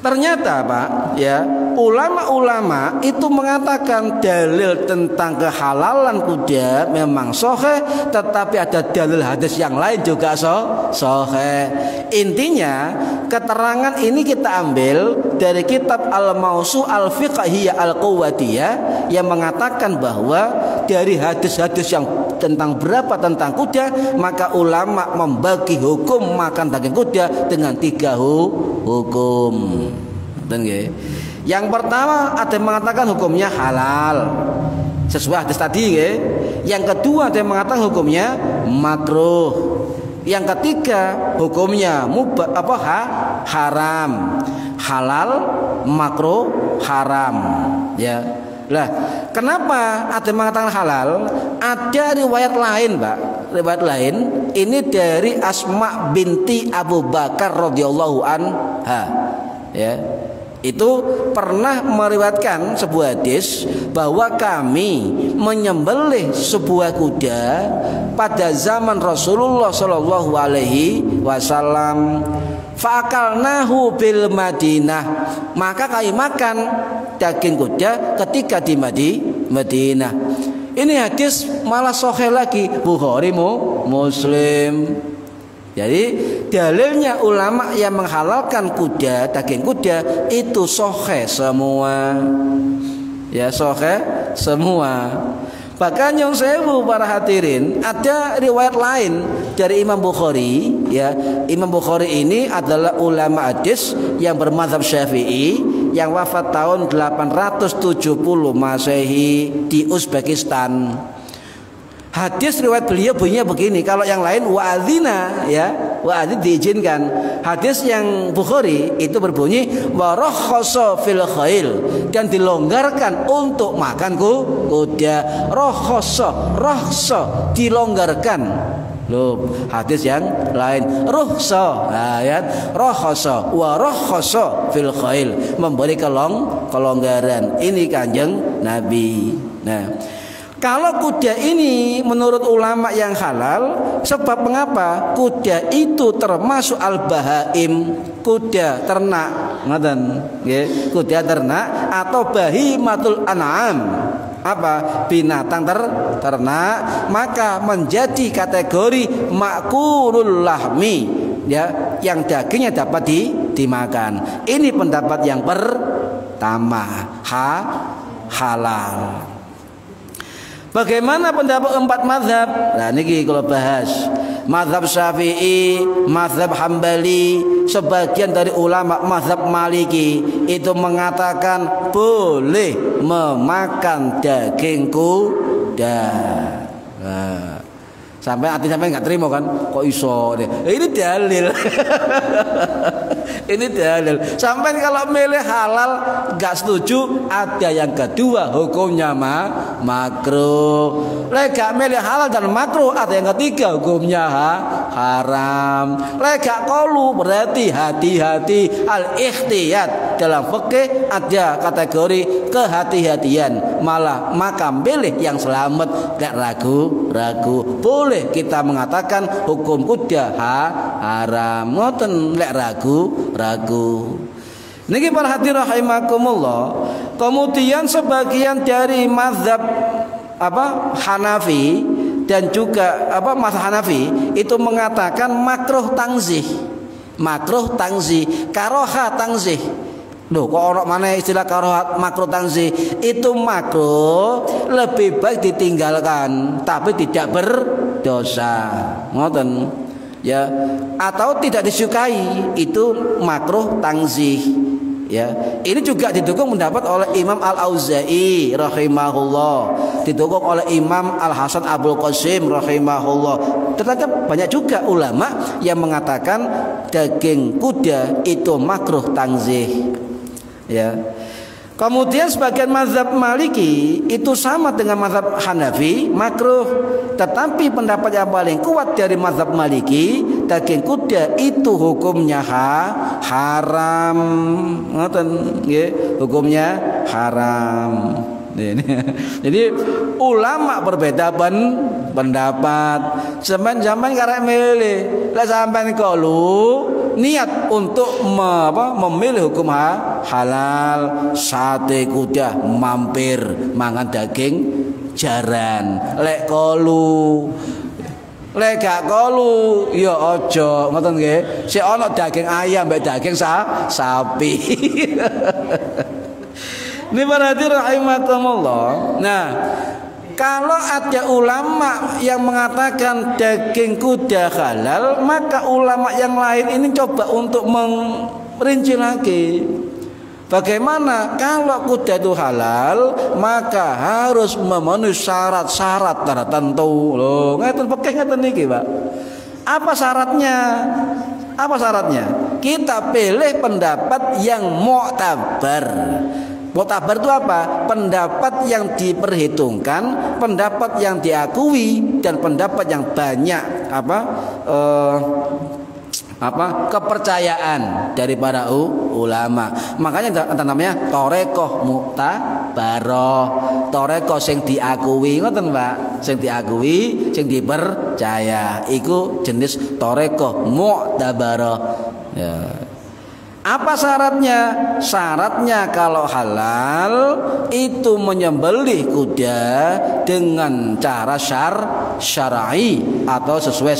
Ternyata Pak, ya, ulama-ulama itu mengatakan dalil tentang kehalalan kuda memang sahih, tetapi ada dalil hadis yang lain juga sahih. Intinya keterangan ini kita ambil dari kitab Al-Mawsu' Al-Fiqhiyah Al-Quwatiyah yang mengatakan bahwa dari hadis-hadis yang tentang tentang kuda, maka ulama membagi hukum makan daging kuda dengan 3 hukum. Yang pertama ada yang mengatakan hukumnya halal sesuai hadis tadi, Yang kedua ada yang mengatakan hukumnya makruh. Yang ketiga hukumnya haram. Halal, makruh, haram, ya. Lah, kenapa ada yang mengatakan halal? Ada riwayat lain, Pak. Riwayat lain ini dari Asma binti Abu Bakar radhiyallahu anha, ya. Itu pernah meriwayatkan sebuah hadis bahwa kami menyembelih sebuah kuda pada zaman Rasulullah Shallallahu Alaihi Wasallam. Fa'akalnahu bil Madinah, maka kami makan daging kuda ketika di Madinah. Ini hadis malah sahih lagi, Bukhari Muslim. Jadi dalilnya ulama yang menghalalkan kuda, daging kuda itu sahih semua. Ya, sahih semua. Bahkan yang sewu para hadirin, ada riwayat lain dari Imam Bukhari, ya. Imam Bukhari ini adalah ulama hadis yang bermadzhab Syafi'i yang wafat tahun 870 Masehi di Uzbekistan. Hadis riwayat beliau bunyinya begini. Kalau yang lain wa'adzina, ya, wa'adzin diizinkan. Hadis yang Bukhari itu berbunyi wa rakhasa fil khail, dan dilonggarkan untuk makan kuda. Rakhasa dilonggarkan. Loh, hadis yang lain rukhsa, ya, rakhasa wa rakhasa fil khail, memberi kelonggaran. Ini Kanjeng Nabi. Nah, kalau kuda ini menurut ulama yang halal, sebab mengapa? Kuda itu termasuk al-bahaim, kuda ternak, kuda ternak atau bahimatul an'am, apa? Binatang ternak, maka menjadi kategori makulul lahmi, ya, yang dagingnya dapat dimakan. Ini pendapat yang pertama, halal. Bagaimana pendapat 4 mazhab? Nah niki kalau bahas mazhab Syafi'i, mazhab Hambali, sebagian dari ulama mazhab Maliki itu mengatakan boleh memakan daging kuda. Nah, sampai nggak terima kan? Kok iso? Ini dalil. Ini dalil. Sampai kalau milih halal nggak setuju, ada yang kedua hukumnya makruh. Lega milih halal dan makruh, ada yang ketiga hukumnya haram. Lega kolu berarti hati-hati, al-ikhtiyat. Dalam fikih ada kategori kehati-hatian. Malah maka milih yang selamat, gak ragu-ragu. Boleh kita mengatakan hukum kuda haram. Ngoten lek ragu. Niki para hadirin rahimakumullah. Kemudian sebagian dari mazhab Hanafi dan juga mazhab Hanafi itu mengatakan makruh tangzih, karoha tangzih. Loh, kok orang mana istilah karoha makruh tangzih? Itu makruh lebih baik ditinggalkan, tapi tidak berdosa. Ngoten. Ya, atau tidak disukai, itu makruh tangzih. Ya, ini juga didukung pendapat oleh Imam Al-Auza'i rahimahullah, didukung oleh Imam Al-Hasan Abul Qasim rahimahullah. Ternyata banyak juga ulama yang mengatakan daging kuda itu makruh tangzih. Ya. Kemudian sebagian mazhab Maliki itu sama dengan mazhab Hanafi, makruh. Tetapi pendapat yang paling kuat dari mazhab Maliki, daging kuda itu hukumnya haram. Ngoten nggih, hukumnya haram. Jadi ulama berbeda pendapat. Zaman karek milih. Lah sampean kalu niat untuk memilih hukum halal, sate kuda mampir mangan daging jaran. Lek kalu lek gak kalu ya aja ngoten nggih. Sik ana daging ayam mbek daging sapi. Ini berarti rahimakumullah. Nah, kalau ada ulama yang mengatakan daging kuda halal, maka ulama yang lain ini coba untuk merinci lagi. Bagaimana kalau kuda itu halal, maka harus memenuhi syarat-syarat tertentu. Loh, ngeten pekeh ngeten niki, Pak. Apa syaratnya? Kita pilih pendapat yang mu'tabar. Mu'tabar itu apa? Pendapat yang diperhitungkan, pendapat yang diakui, dan pendapat yang banyak kepercayaan dari para ulama. Makanya namanya torekoh mu'tabaroh, torekoh sing diakui, ngoten Pak, sing diakui, sing dipercaya. Iku jenis torekoh mu'tabaroh. Ya. Apa syaratnya? Syaratnya kalau halal itu menyembelih kuda dengan cara syar'i atau sesuai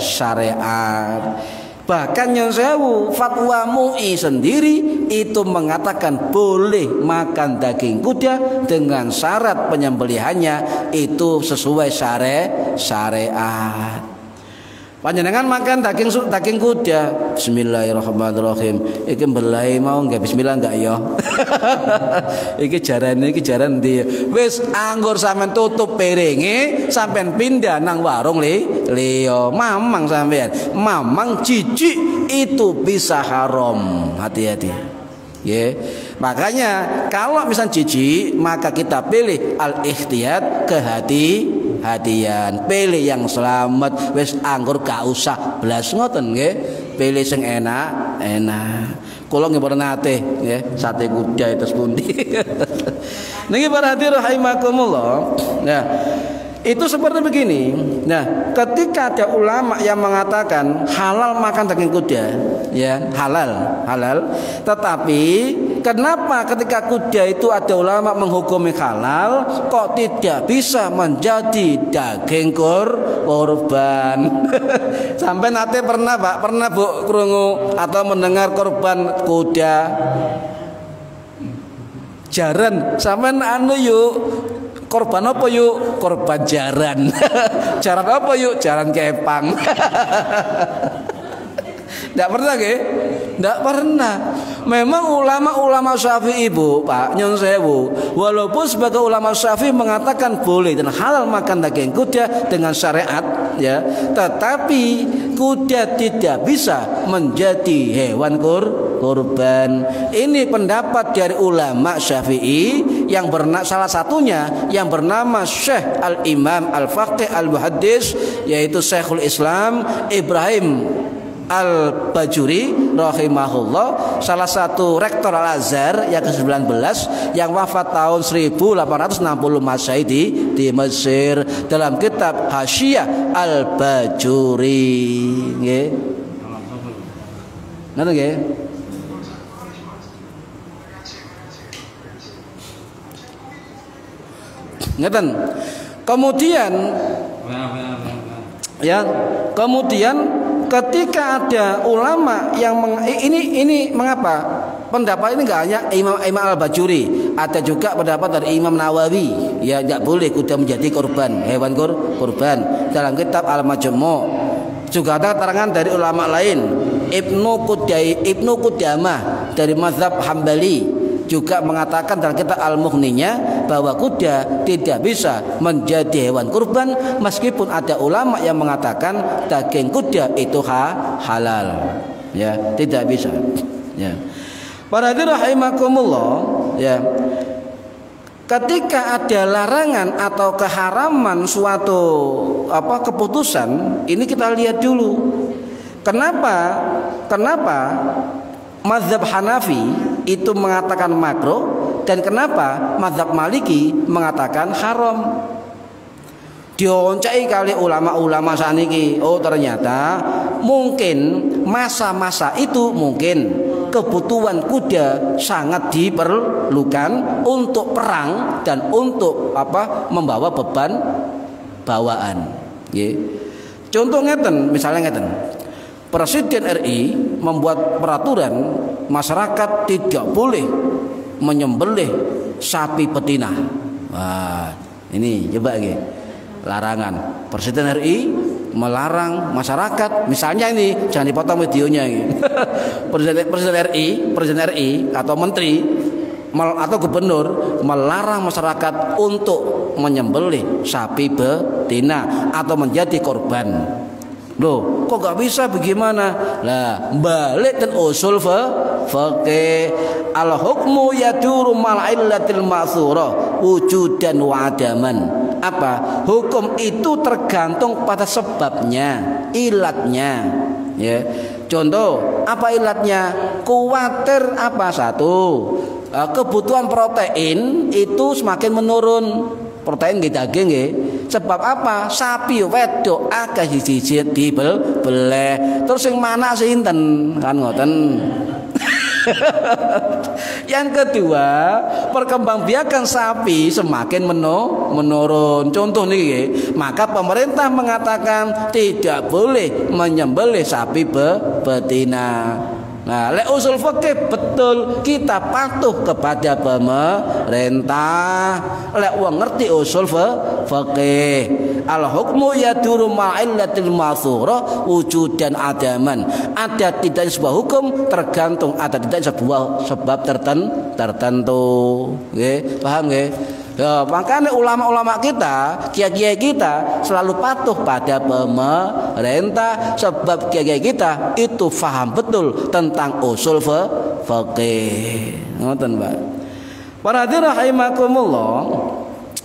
syariat. Bahkan yang sewu fatwa MUI sendiri itu mengatakan boleh makan daging kuda dengan syarat penyembelihannya itu sesuai syariat. Panjenengan makan daging kuda, bismillahirrahmanirrahim. Iki belai mau nggak bismillah nggak ya? Iki jaran dia. Wis anggur sampean tutup piringe, sampean pindah nang warung liya. Mamang sampean, mamang jijik itu bisa haram. Hati-hati. Ya, makanya kalau misal jijik, maka kita pilih al-ikhtiyat, kehati-hatian, pilih yang selamat. Wis anggur gak usah blas ngoten nggih, pilih sing enak. Kula nggih pernah nate nggih sate kuda itu pundi. Niki para hadirin rahimakumullah. Nah, itu seperti begini. Nah, ketika ada ulama yang mengatakan halal makan daging kuda, ya halal, tetapi kenapa ketika kuda itu ada ulama menghukumi halal kok tidak bisa menjadi daging korban? Sampai nanti pernah Pak, pernah Bu krungu atau mendengar korban kuda jaran? Sampai anu yuk, korban apa yuk? Korban jaran. Jaran apa yuk? Jaran kepang. Tidak pernah ke? Tidak pernah. Memang ulama-ulama Syafi'i Bu, Pak Nyon sewu, walaupun sebagai ulama Syafi'i mengatakan boleh dan halal makan daging kuda dengan syariat, ya, tetapi kuda tidak bisa menjadi hewan kurban. Ini pendapat dari ulama Syafi'i yang salah satunya yang bernama Syekh Al-Imam Al-Faqih Al-Muhaddis, yaitu Syekhul Islam Ibrahim Al-Bajuri rahimahullah, salah satu rektor Al-Azhar yang ke-19 yang wafat tahun 1860 Masehi di Mesir, dalam kitab Hasyiah Al-Bajuri. Nggih. Ngoten nggih. Ngeten. Kemudian ya, kemudian ketika ada ulama yang ini mengapa pendapat ini enggak hanya Imam Al-Bajuri, ada juga pendapat dari Imam Nawawi, ya enggak boleh kuda menjadi korban, hewan kurban. Dalam kitab Al-Majmu' juga ada keterangan dari ulama lain, Ibnu Qudamah dari mazhab Hambali juga mengatakan dalam kitab Al-Mughninya bahwa kuda tidak bisa menjadi hewan kurban, meskipun ada ulama yang mengatakan daging kuda itu halal, ya, tidak bisa, ya. Para hadirin rahimakumullah, ya, ketika ada larangan atau keharaman suatu keputusan, ini kita lihat dulu kenapa mazhab Hanafi itu mengatakan makruh dan kenapa mazhab Maliki mengatakan haram. Dioncai kali ulama-ulama saniki, oh ternyata mungkin masa-masa itu mungkin kebutuhan kuda sangat diperlukan untuk perang dan untuk membawa beban bawaan. Contoh ngeten, misalnya ngeten, Presiden RI membuat peraturan masyarakat tidak boleh menyembelih sapi betina. Wah, ini coba larangan. Presiden RI melarang masyarakat, misalnya ini jangan dipotong videonya ini. Presiden RI atau menteri atau gubernur melarang masyarakat untuk menyembelih sapi betina atau menjadi korban. Loh, kok gak bisa, bagaimana? Lah, balik dan usul fikih. Al hukmu yaduru mal illatil ma'thurah wujudan wa adaman. Apa? Hukum itu tergantung pada sebabnya, ilatnya. Ya. Contoh, apa ilatnya? Kuwatir apa? Satu, kebutuhan protein itu semakin menurun. Protein nggih daging nggih. Sebab apa? Sapi wedok akeh siji dibeleh. Terus sing mana sinten? Kan ngoten. Yang kedua, perkembangbiakan sapi semakin menurun. Contoh nih, maka pemerintah mengatakan tidak boleh menyembelih sapi betina. Nah, lek usul fikih betul kita patuh kepada pemerintah. Lek wong ngerti usul fikih, al hukmu yaduru ma'illatil ma'thurah wujudan adaman. Ada tidak sebuah hukum tergantung ada tidak sebuah sebab tertentu. Nggih, paham nggih? Ya, makanya ulama-ulama kita, kiai-kiai kita selalu patuh pada pemerintah, sebab kiai-kiai kita itu faham betul tentang usul fikih. Ngoten, Pak. Para hadirin rahimakumullah.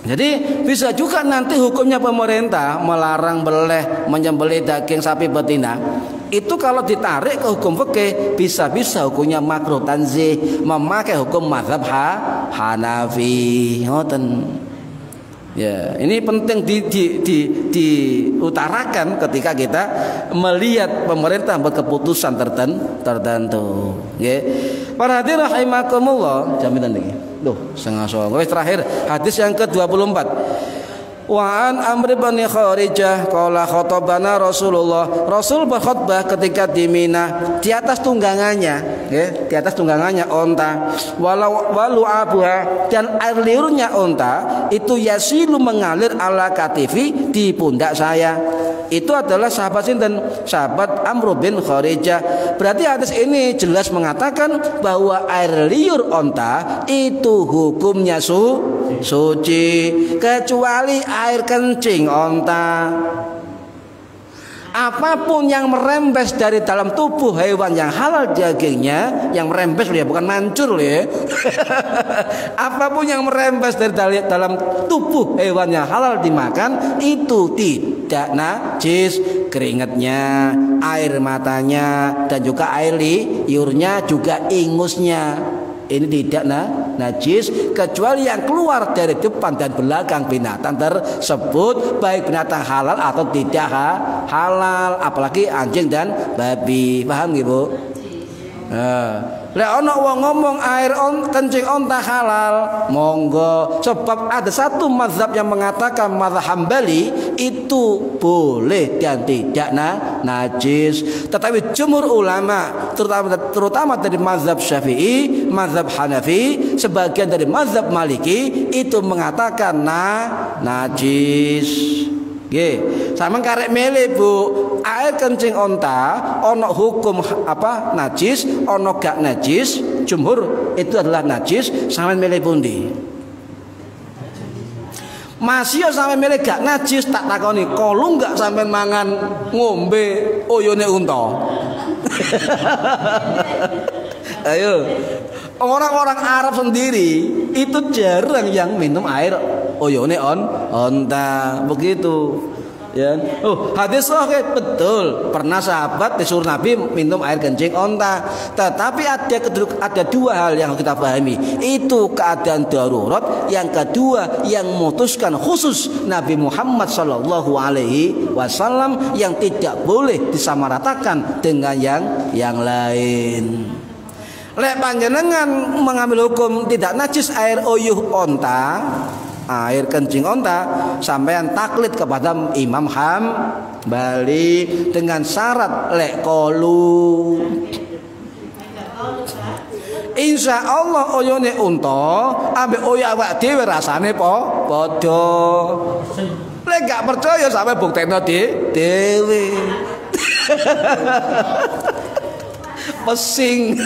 Jadi bisa juga nanti hukumnya pemerintah melarang menyembelih daging sapi betina. Itu kalau ditarik ke hukum fikih bisa-bisa hukumnya makruh tanzih, memakai hukum mazhab Hanafi. Ngoten. Ya, ini penting diutarakan ketika kita melihat pemerintah berkeputusan tertentu. Ya. Para hadirin rahimakumullah, jaminan iki. Loh, setengah songo. Wis terakhir hadis yang ke-24. Wa an Amr bin Kharijah qala khatabana Rasulullah. Rasul berkhutbah ketika di Mina di atas tunggangannya, ya, di atas tunggangannya onta. Walau abuha, dan air liurnya onta itu yasilu mengalir ala katifi di pundak saya. Itu adalah sahabat sinten? Sahabat Amr bin Kharijah. Berarti hadis ini jelas mengatakan bahwa air liur onta itu hukumnya suci, kecuali air kencing onta. Apapun yang merembes dari dalam tubuh hewan yang halal dagingnya, yang merembes ya, bukan mancur ya. Apapun yang merembes dari dalam tubuh hewan yang halal dimakan itu tidak najis. Keringatnya, air matanya, dan juga air liurnya, juga ingusnya, ini tidak najis kecuali yang keluar dari depan dan belakang binatang tersebut, baik binatang halal atau tidak halal, apalagi anjing dan babi. Paham nggih, Bu? Lek ana wong ngomong air kencing onta halal, monggo. Sebab ada satu mazhab yang mengatakan, mazhab Hambali, itu boleh dan tidak najis. Tetapi jumhur ulama, terutama dari mazhab Syafi'i, mazhab Hanafi, sebagian dari mazhab Maliki, itu mengatakan najis. Nggih, sampeyan karek milih, Bu. Air kencing onta ono hukum apa najis, ono gak najis. Jumhur itu adalah najis. Sampeyan milih pundi? Masih sampeyan milih gak najis, tak takoni, kolung gak sampeyan mangan ngombe oyone unta? Ayo. Orang-orang Arab sendiri itu jarang yang minum air oyone onta, begitu. Ya. Hadis sahih betul. Pernah sahabat disuruh Nabi minum air kencing onta. Tetapi ada dua hal yang kita pahami. Itu keadaan darurat. Yang kedua yang memutuskan khusus Nabi Muhammad sallallahu alaihi wasallam yang tidak boleh disamaratakan dengan yang lain. Lek panjenengan mengambil hukum tidak najis air oyuh onta, air kencing onta, sampean taklid kepada Imam Hambali dengan syarat lek kolu. Insya Allah oyone unta ambek oyah awak dhewe rasane padha. Lek gak percaya sampe buktekno dhewe. Pesing.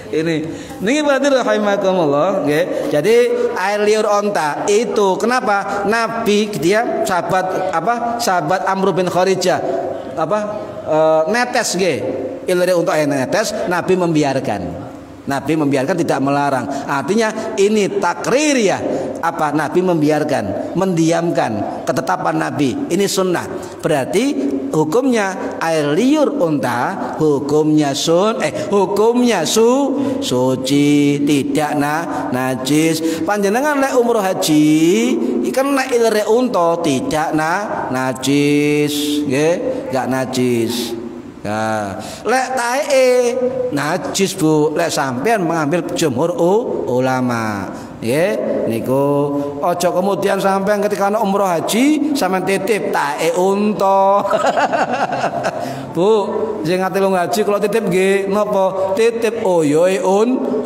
Ini berarti rahimakumullah, nggih. Jadi air liur onta itu kenapa Nabi dia sahabat Amr bin Kharijah netes nggih. Ilire untuk air netes, Nabi membiarkan tidak melarang. Artinya ini takrir ya. Nabi membiarkan, mendiamkan ketetapan Nabi. Ini sunnah. Berarti hukumnya air liur unta hukumnya suci, tidak najis. Panjenengan lek umroh haji ikan lek ilire unta tidak najis, nggih, gak najis. Nah, lek tae najis, Bu. Lek sampean mengambil jumhur ulama. Nggih, niku aja kemudian sampean ketika ana umroh haji sampean titip tae unta. Bu, sing ate lu ngaji kalau titip nggih napa? Titip oyoe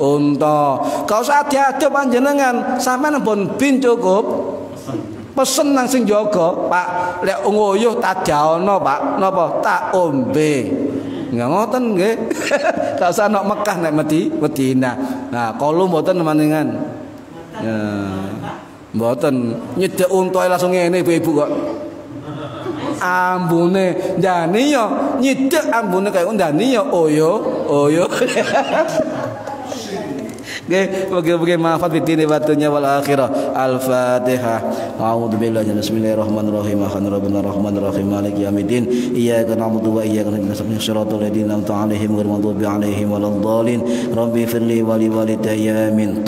unta. Kau usah adi-adi panjenengan, sampean pun bin cukup. Pesen nang sing jaga, Pak, lek nguyuh tak jaono, Pak. Napa? Tak ombe. Nggak ngoten nggih. Gak usah nok Mekah nek Madinah. Nah, kalau mboten maningan. Ya. Mboten nyedek unta langsung ngene ibu-ibu kok. Ambune ndani yo nyedek ambune kaya ndani yo oyo. Bagi manfaat fitini batunya wal akhirah. Al-Fatihah. A'udzu billahi bismillahirrahmanirrahim. Rahmanirrahim maliki yaumiddin. Iyyaka na'budu wa iyyaka nasta'in. Shiratal ladzina an'amta 'alaihim ghairil maghdubi 'alaihim waladdallin. Rabbi firli wa li walidayya amin.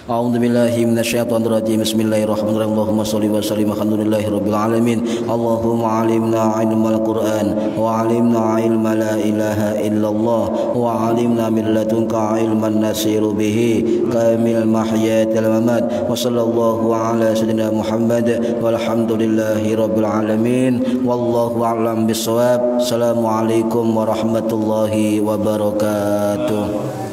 A'udzu billahi minasyaitonir rajim. Bismillahirrahmanirrahim. Allahumma shalli wa sallim alhamdulillahi rabbil alamin. Allahumma 'allimna 'ilmal Qur'an wa 'allimna 'ilma la ilaha illallah wa 'allimna min ladunka 'ilman nasiru bihi kamil mahyatil mamat. Wa sallallahu ala sayyidina Muhammad walhamdulillahi rabbil alamin. Wallahu a'lam bissawab. Assalamualaikum warahmatullahi wabarakatuh.